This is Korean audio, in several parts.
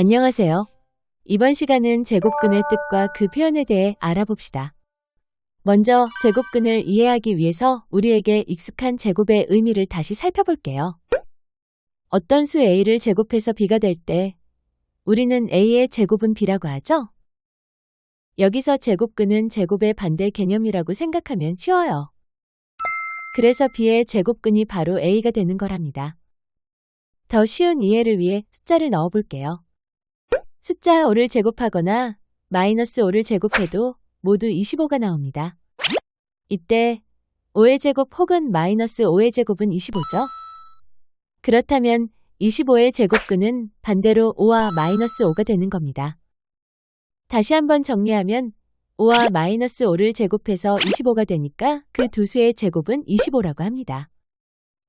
안녕하세요. 이번 시간은 제곱근의 뜻과 그 표현에 대해 알아봅시다. 먼저 제곱근을 이해하기 위해서 우리에게 익숙한 제곱의 의미를 다시 살펴볼게요. 어떤 수 a를 제곱해서 b가 될 때 우리는 a의 제곱은 b라고 하죠? 여기서 제곱근은 제곱의 반대 개념이라고 생각하면 쉬워요. 그래서 b의 제곱근이 바로 a가 되는 거랍니다. 더 쉬운 이해를 위해 숫자를 넣어볼게요. 숫자 5를 제곱하거나 마이너스 5를 제곱해도 모두 25가 나옵니다. 이때 5의 제곱 혹은 마이너스 5의 제곱은 25죠. 그렇다면 25의 제곱근은 반대로 5와 마이너스 5가 되는 겁니다. 다시 한번 정리하면 5와 마이너스 5를 제곱해서 25가 되니까 그 두 수의 제곱은 25라고 합니다.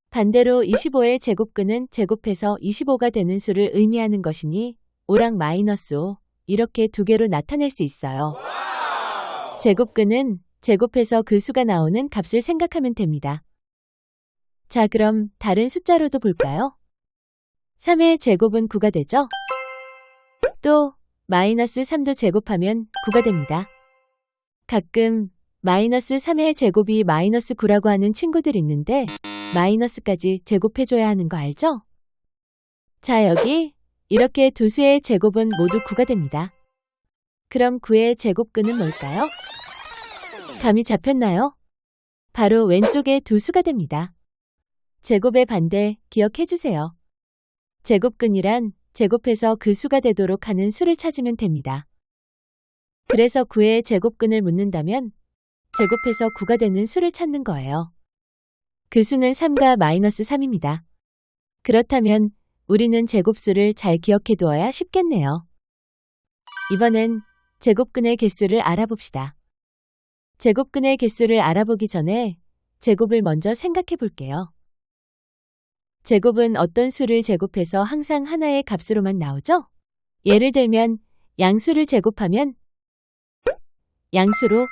반대로 25의 제곱근은 제곱해서 25가 되는 수를 의미하는 것이니 5랑 마이너스 5 이렇게 두 개로 나타낼 수 있어요. 제곱근은 제곱해서 그 수가 나오는 값을 생각하면 됩니다. 자, 그럼 다른 숫자로도 볼까요? 3의 제곱은 9가 되죠? 또 마이너스 3도 제곱하면 9가 됩니다. 가끔 마이너스 3의 제곱이 마이너스 9라고 하는 친구들 있는데 마이너스까지 제곱해줘야 하는 거 알죠? 자, 여기 이렇게 두 수의 제곱은 모두 9가 됩니다. 그럼 9의 제곱근은 뭘까요? 감이 잡혔나요? 바로 왼쪽에 두 수가 됩니다. 제곱의 반대 기억해주세요. 제곱근이란 제곱해서 그 수가 되도록 하는 수를 찾으면 됩니다. 그래서 9의 제곱근을 묻는다면 제곱해서 9가 되는 수를 찾는 거예요. 그 수는 3과 마이너스 3입니다. 그렇다면 우리는 제곱수를 잘 기억해 두어야 쉽겠네요. 이번엔 제곱근의 개수를 알아봅시다. 제곱근의 개수를 알아보기 전에 제곱을 먼저 생각해 볼게요. 제곱은 어떤 수를 제곱해서 항상 하나의 값으로만 나오죠? 예를 들면 양수를 제곱하면 양수로,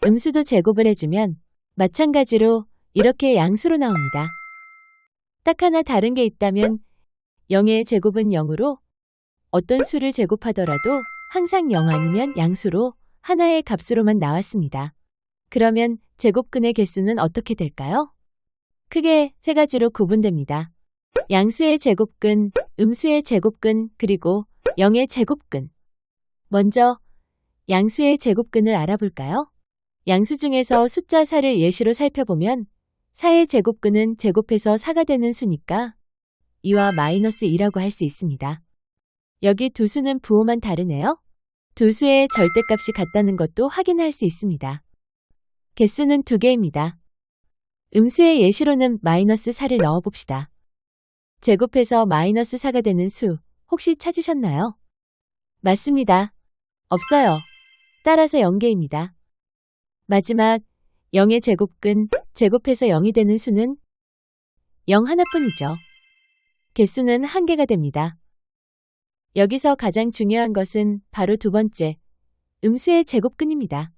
음수도 제곱을 해주면 마찬가지로 이렇게 양수로 나옵니다. 딱 하나 다른 게 있다면 0의 제곱은 0으로 어떤 수를 제곱하더라도 항상 0 아니면 양수로 하나의 값으로만 나왔습니다. 그러면 제곱근의 개수는 어떻게 될까요? 크게 세 가지로 구분됩니다. 양수의 제곱근, 음수의 제곱근, 그리고 0의 제곱근. 먼저 양수의 제곱근을 알아볼까요? 양수 중에서 숫자 4를 예시로 살펴보면 4의 제곱근은 제곱해서 4가 되는 수니까 2와 마이너스 2라고 할 수 있습니다. 여기 두 수는 부호만 다르네요. 두 수의 절대값이 같다는 것도 확인할 수 있습니다. 개수는 2개입니다. 음수의 예시로는 마이너스 4를 넣어봅시다. 제곱해서 마이너스 4가 되는 수 혹시 찾으셨나요? 맞습니다. 없어요. 따라서 0개입니다. 마지막 0의 제곱근, 제곱해서 0이 되는 수는 0 하나뿐이죠. 개수는 1개가 됩니다. 여기서 가장 중요한 것은 바로 두 번째, 음수의 제곱근입니다.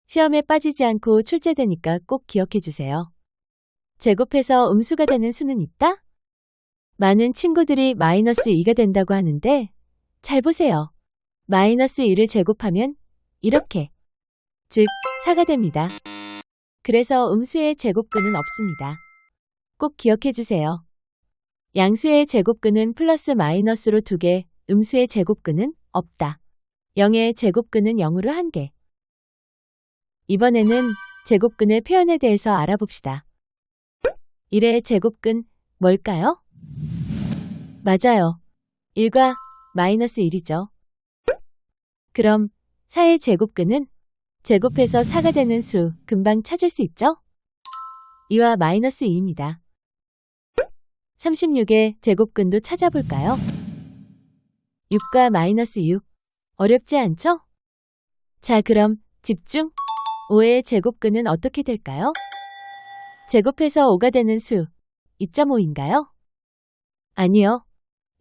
시험에 빠지지 않고 출제되니까 꼭 기억해 주세요. 제곱해서 음수가 되는 수는 있다? 많은 친구들이 마이너스 2가 된다고 하는데 잘 보세요. 마이너스 2를 제곱하면 이렇게, 즉 4가 됩니다. 그래서 음수의 제곱근은 없습니다. 꼭 기억해 주세요. 양수의 제곱근은 플러스 마이너스로 2개, 음수의 제곱근은 없다. 0의 제곱근은 0으로 1개. 이번에는 제곱근의 표현에 대해서 알아봅시다. 1의 제곱근 뭘까요? 맞아요. 1과 마이너스 1이죠. 그럼 4의 제곱근은 제곱해서 4가 되는 수 금방 찾을 수 있죠? 2와 마이너스 2입니다. 36의 제곱근도 찾아볼까요? 6과 마이너스 6. 어렵지 않죠? 자, 그럼 집중! 5의 제곱근은 어떻게 될까요? 제곱해서 5가 되는 수 2.5인가요? 아니요.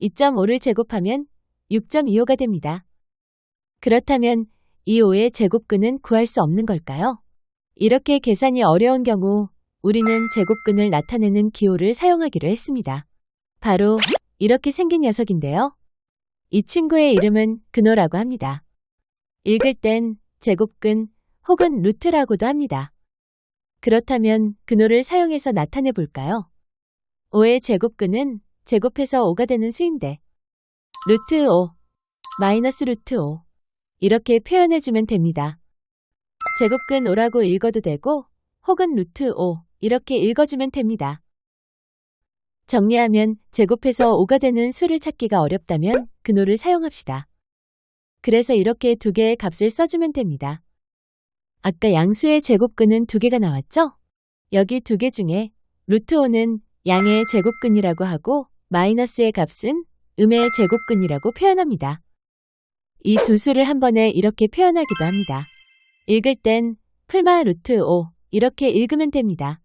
2.5를 제곱하면 6.25가 됩니다. 그렇다면 이 5의 제곱근은 구할 수 없는 걸까요? 이렇게 계산이 어려운 경우 우리는 제곱근을 나타내는 기호를 사용하기로 했습니다. 바로 이렇게 생긴 녀석인데요. 이 친구의 이름은 근호라고 합니다. 읽을 땐 제곱근 혹은 루트라고도 합니다. 그렇다면 근호를 사용해서 나타내 볼까요? 5의 제곱근은 제곱해서 5가 되는 수인데 루트 5, 마이너스 루트 5 이렇게 표현해주면 됩니다. 제곱근 5라고 읽어도 되고 혹은 루트 5 이렇게 읽어주면 됩니다. 정리하면 제곱해서 5가 되는 수를 찾기가 어렵다면 근호를 사용합시다. 그래서 이렇게 두 개의 값을 써주면 됩니다. 아까 양수의 제곱근은 두 개가 나왔죠? 여기 두 개 중에 루트 5는 양의 제곱근이라고 하고 마이너스의 값은 음의 제곱근이라고 표현합니다. 이 두 수를 한 번에 이렇게 표현하기도 합니다. 읽을 땐 풀마 루트 5 이렇게 읽으면 됩니다.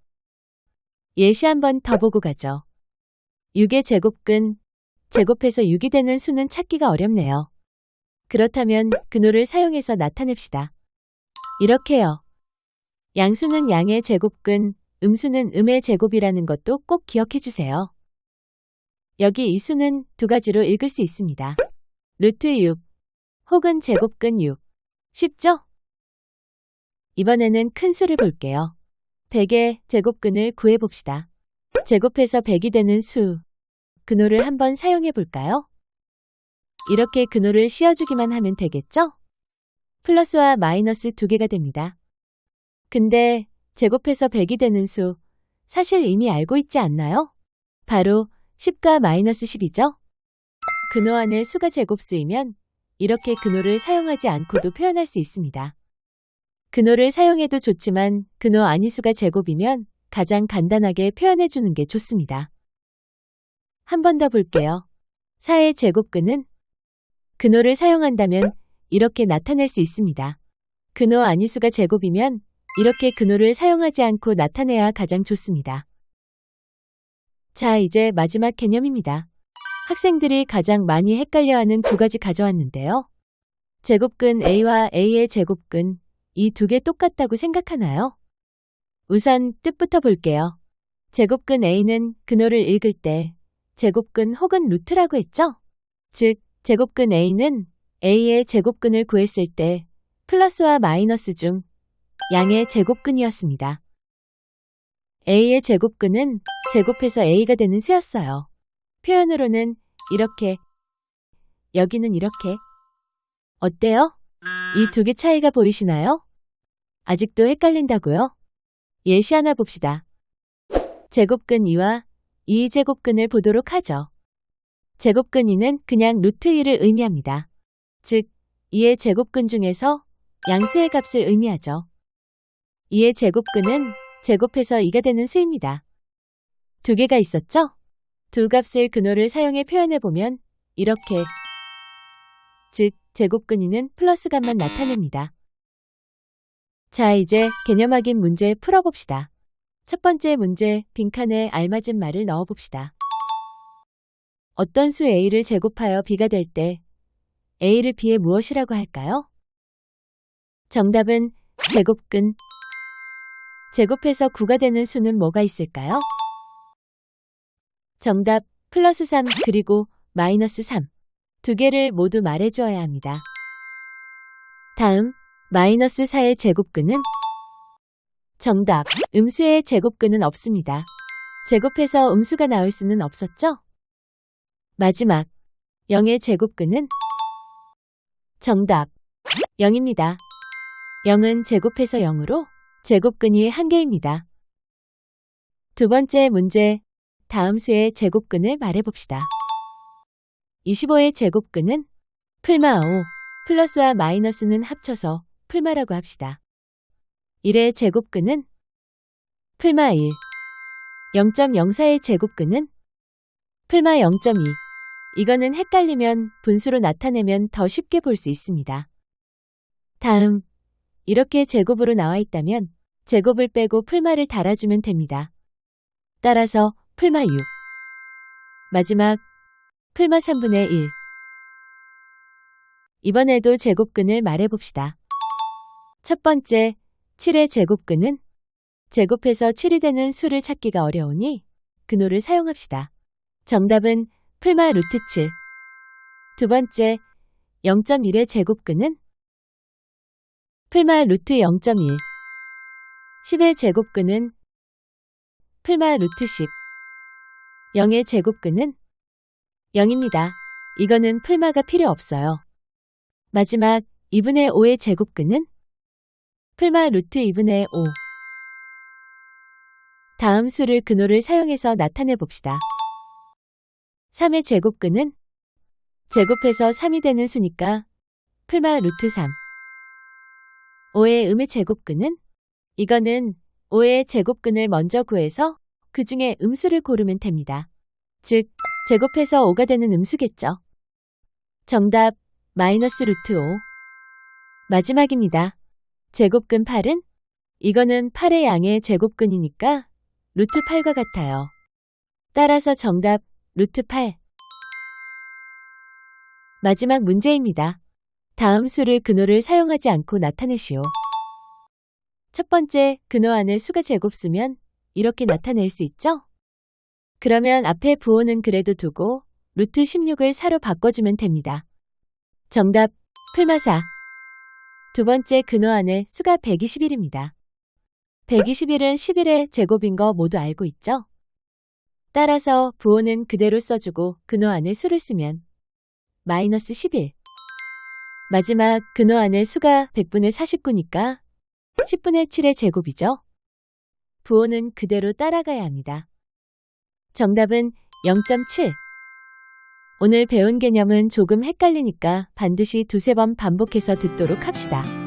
예시 한 번 더 보고 가죠. 6의 제곱근, 제곱해서 6이 되는 수는 찾기가 어렵네요. 그렇다면 근호를 사용해서 나타냅시다. 이렇게요. 양수는 양의 제곱근, 음수는 음의 제곱이라는 것도 꼭 기억해 주세요. 여기 이 수는 두 가지로 읽을 수 있습니다. 루트 6 혹은 제곱근 6. 쉽죠? 이번에는 큰 수를 볼게요. 100의 제곱근을 구해봅시다. 제곱해서 100이 되는 수, 근호를 한번 사용해 볼까요? 이렇게 근호를 씌워주기만 하면 되겠죠? 플러스와 마이너스 두 개가 됩니다. 근데 제곱해서 100이 되는 수, 사실 이미 알고 있지 않나요? 바로 10과 마이너스 10이죠? 근호 안에 수가 제곱수이면 이렇게 근호를 사용하지 않고도 표현할 수 있습니다. 근호를 사용해도 좋지만 근호 아니 수가 제곱이면 가장 간단하게 표현해주는 게 좋습니다. 한 번 더 볼게요. 4의 제곱근은 근호를 사용한다면 이렇게 나타낼 수 있습니다. 근호 아니 수가 제곱이면 이렇게 근호를 사용하지 않고 나타내야 가장 좋습니다. 자, 이제 마지막 개념입니다. 학생들이 가장 많이 헷갈려하는 두 가지 가져왔는데요. 제곱근 A와 A의 제곱근, 이 두 개 똑같다고 생각하나요? 우선 뜻부터 볼게요. 제곱근 A는 근호를 읽을 때 제곱근 혹은 루트라고 했죠? 즉, 제곱근 A는 A의 제곱근을 구했을 때 플러스와 마이너스 중 양의 제곱근이었습니다. A의 제곱근은 제곱해서 A가 되는 수였어요. 표현으로는 이렇게, 여기는 이렇게. 어때요? 이 두 개 차이가 보이시나요? 아직도 헷갈린다고요? 예시 하나 봅시다. 제곱근 2와 2제곱근을 보도록 하죠. 제곱근 2는 그냥 루트 2를 의미합니다. 즉, 2의 제곱근 중에서 양수의 값을 의미하죠. 2의 제곱근은 제곱해서 2가 되는 수입니다. 두 개가 있었죠? 두 값을 근호를 사용해 표현해보면 이렇게, 즉 제곱근 2는 플러스 값만 나타냅니다. 자, 이제 개념 확인 문제 풀어봅시다. 첫 번째 문제, 빈칸에 알맞은 말을 넣어봅시다. 어떤 수 A를 제곱하여 B가 될 때 A를 B의 무엇이라고 할까요? 정답은 제곱근. 제곱해서 9가 되는 수는 뭐가 있을까요? 정답 플러스 3 그리고 마이너스 3. 두 개를 모두 말해주어야 합니다. 다음 마이너스 4의 제곱근은 정답 음수의 제곱근은 없습니다. 제곱해서 음수가 나올 수는 없었죠? 마지막 0의 제곱근은 정답 0입니다. 0은 제곱해서 0으로 제곱근이 한 개입니다. 두 번째 문제, 다음 수의 제곱근을 말해봅시다. 25의 제곱근은 풀마 5, 플러스와 마이너스는 합쳐서 풀마라고 합시다. 1의 제곱근은 풀마 1, 0.04의 제곱근은 풀마 0.2. 이거는 헷갈리면 분수로 나타내면 더 쉽게 볼 수 있습니다. 다음, 이렇게 제곱으로 나와 있다면 제곱을 빼고 풀마를 달아주면 됩니다. 따라서 풀마 6. 마지막 풀마 3분의 1. 이번에도 제곱근을 말해봅시다. 첫 번째, 7의 제곱근은 제곱해서 7이 되는 수를 찾기가 어려우니 근호를 사용합시다. 정답은 풀마 루트 7. 두 번째, 0.1의 제곱근은 풀마 루트 0.1. 10의 제곱근은 풀마 루트 10. 0의 제곱근은 0입니다. 이거는 풀마가 필요 없어요. 마지막 2분의 5의 제곱근은 풀마 루트 2분의 5. 다음 수를 근호를 사용해서 나타내 봅시다. 3의 제곱근은 제곱해서 3이 되는 수니까 풀마 루트 3. 5의 음의 제곱근은 이거는 5의 제곱근을 먼저 구해서 그 중에 음수를 고르면 됩니다. 즉, 제곱해서 5가 되는 음수겠죠. 정답 마이너스 루트 5. 마지막입니다. 제곱근 8은 이거는 8의 양의 제곱근이니까 루트 8과 같아요. 따라서 정답 루트 8. 마지막 문제입니다. 다음 수를 근호를 사용하지 않고 나타내시오. 첫 번째 근호 안에 수가 제곱수면 이렇게 나타낼 수 있죠? 그러면 앞에 부호는 그래도 두고 루트 16을 4로 바꿔주면 됩니다. 정답 풀마 4. 두 번째 근호 안에 수가 121입니다. 121은 11의 제곱인 거 모두 알고 있죠? 따라서 부호는 그대로 써주고 근호 안에 수를 쓰면 마이너스 11. 마지막 근호 안에 수가 100분의 49니까 10분의 7의 제곱이죠? 부호는 그대로 따라가야 합니다. 정답은 0.7. 오늘 배운 개념은 조금 헷갈리니까 반드시 두세 번 반복해서 듣도록 합시다.